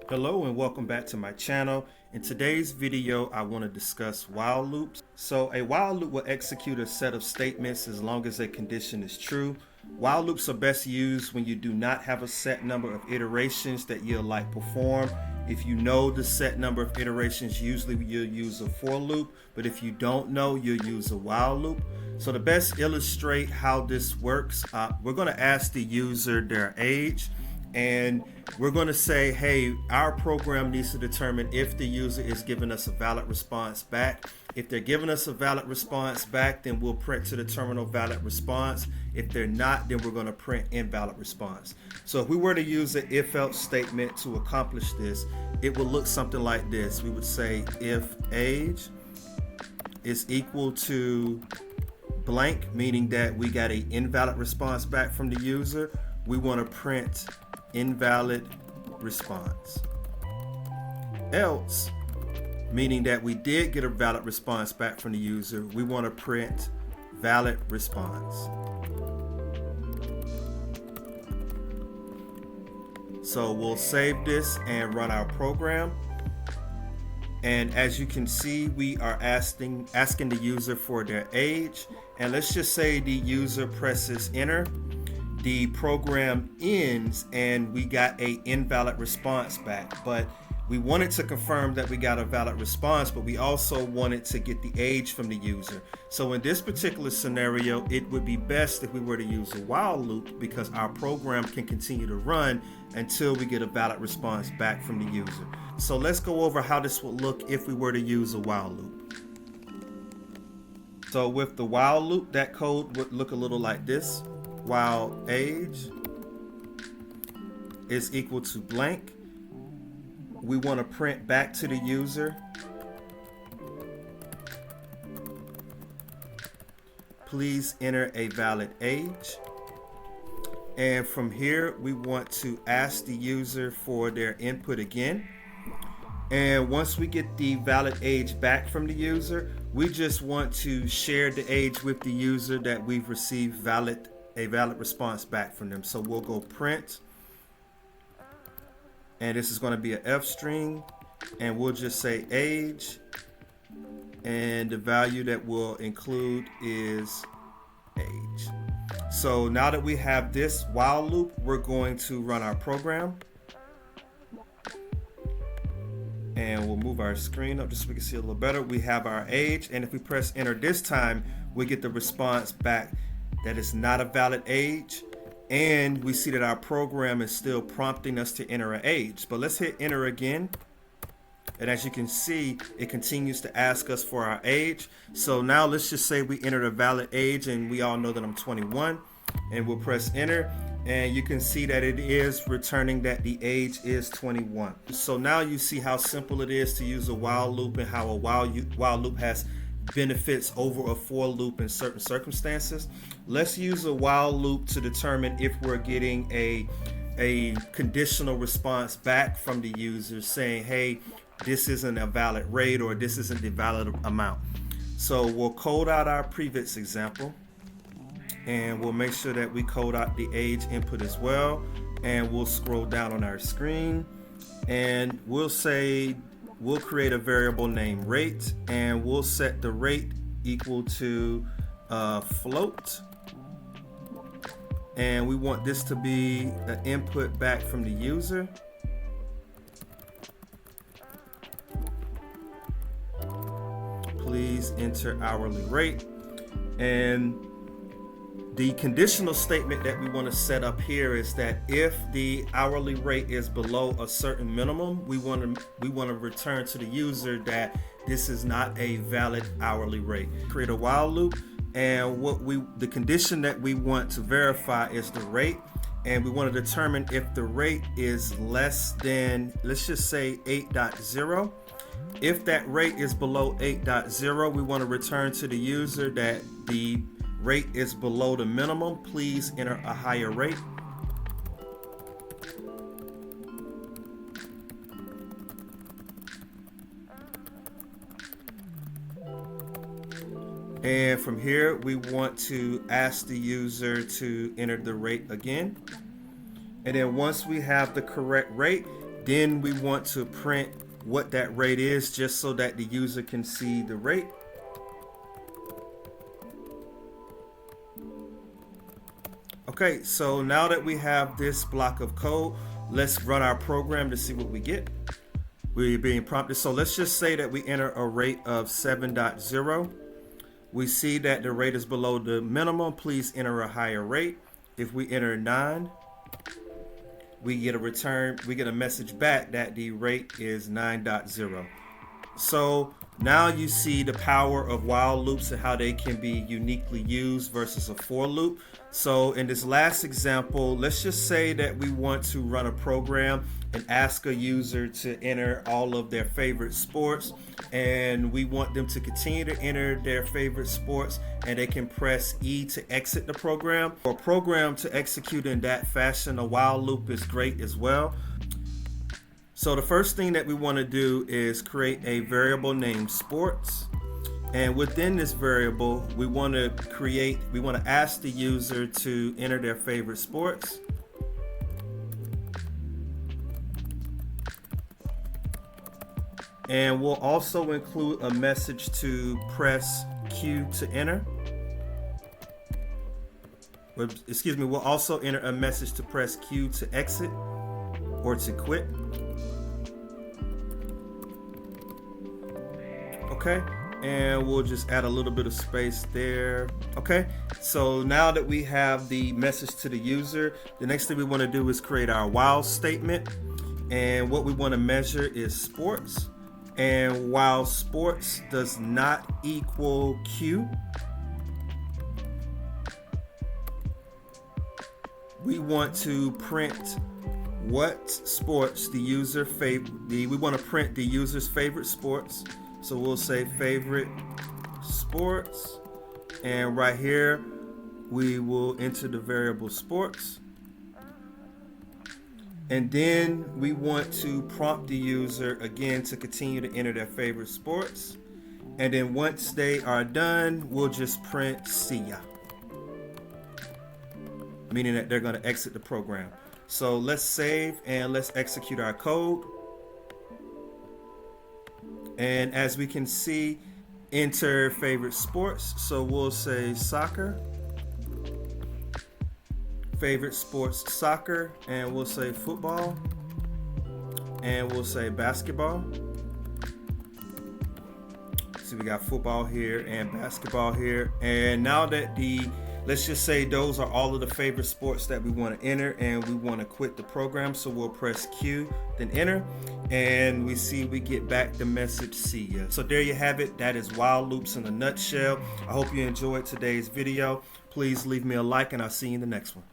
Hello and welcome back to my channel. In today's video, I want to discuss while loops. So a while loop will execute a set of statements as long as a condition is true. While loops are best used when you do not have a set number of iterations that you'll like perform. If you know the set number of iterations, usually you'll use a for loop, but if you don't know, you'll use a while loop. So to best illustrate how this works, we're going to ask the user their age. And we're going to say, hey, our program needs to determine if the user is giving us a valid response back. If they're giving us a valid response back, then we'll print to the terminal valid response. If they're not, then we're going to print invalid response. So if we were to use an if-else statement to accomplish this, it would look something like this. We would say if age is equal to blank, meaning that we got an invalid response back from the user, we want to print invalid response. Else, meaning that we did get a valid response back from the user, we want to print valid response. So we'll save this and run our program. And as you can see, we are asking the user for their age. And let's just say the user presses enter. The program ends and we got a invalid response back, but we wanted to confirm that we got a valid response, but we also wanted to get the age from the user. So in this particular scenario, it would be best if we were to use a while loop because our program can continue to run until we get a valid response back from the user. So let's go over how this would look if we were to use a while loop. So with the while loop, that code would look a little like this. While age is equal to blank, we want to print back to the user, please enter a valid age. And from here, we want to ask the user for their input again. And once we get the valid age back from the user, we just want to share the age with the user that we've received a valid response back from them. So we'll go print, and this is going to be an F string, and we'll just say age, and the value that we'll include is age. So now that we have this while loop, we're going to run our program, and we'll move our screen up just so we can see a little better. We have our age, and if we press enter this time, we get the response back that is not a valid age, and we see that our program is still prompting us to enter an age. But let's hit enter again, and as you can see, it continues to ask us for our age. So now let's just say we entered a valid age, and we all know that I'm 21, and we'll press enter, and you can see that it is returning that the age is 21. So now you see how simple it is to use a while loop and how a while loop has benefits over a for loop in certain circumstances. Let's use a while loop to determine if we're getting a conditional response back from the user saying, hey, this isn't a valid rate or this isn't the valid amount. So we'll code out our previous example, and we'll make sure that we code out the age input as well, and we'll scroll down on our screen, and we'll create a variable named rate, and we'll set the rate equal to float, and we want this to be an input back from the user. Please enter hourly rate. And the conditional statement that we want to set up here is that if the hourly rate is below a certain minimum, we want to return to the user that this is not a valid hourly rate. Create a while loop, and the condition that we want to verify is the rate, and we want to determine if the rate is less than, let's just say 8.0. If that rate is below 8.0, we want to return to the user that the rate is below the minimum, please enter a higher rate. And from here, we want to ask the user to enter the rate again. And then once we have the correct rate, Then we want to print what that rate is, just so that the user can see the rate. Okay, so now that we have this block of code, let's run our program to see what we get. We're being prompted. So let's just say that we enter a rate of 7.0. We see that the rate is below the minimum. Please enter a higher rate. If we enter 9, we get a message back that the rate is 9.0. So now you see the power of while loops and how they can be uniquely used versus a for loop. So in this last example, let's just say that we want to run a program and ask a user to enter all of their favorite sports, and we want them to continue to enter their favorite sports, and they can press E to exit the program. For a program to execute in that fashion, a while loop is great as well. So the first thing that we want to do is create a variable named sports. And within this variable, we want to ask the user to enter their favorite sports. And we'll also include a message to press Q to enter. We'll also enter a message to press Q to exit or to quit. Okay, and we'll just add a little bit of space there. Okay, so now that we have the message to the user, the next thing we want to do is create our while statement. And what we want to measure is sports. And while sports does not equal Q, we want to print what sports the user we want to print the user's favorite sports. So we'll say favorite sports, and right here we will enter the variable sports. And then we want to prompt the user again to continue to enter their favorite sports. And then once they are done, we'll just print see ya, meaning that they're going to exit the program. So let's save and let's execute our code. And as we can see, enter favorite sports. So we'll say soccer. Favorite sports, soccer, and we'll say football, and we'll say basketball. So we got football here and basketball here. And now that let's just say those are all of the favorite sports that we want to enter, and we want to quit the program. So we'll press Q, then enter, and we get back the message see ya. So there you have it. That is while loops in a nutshell. I hope you enjoyed today's video. Please leave me a like, and I'll see you in the next one.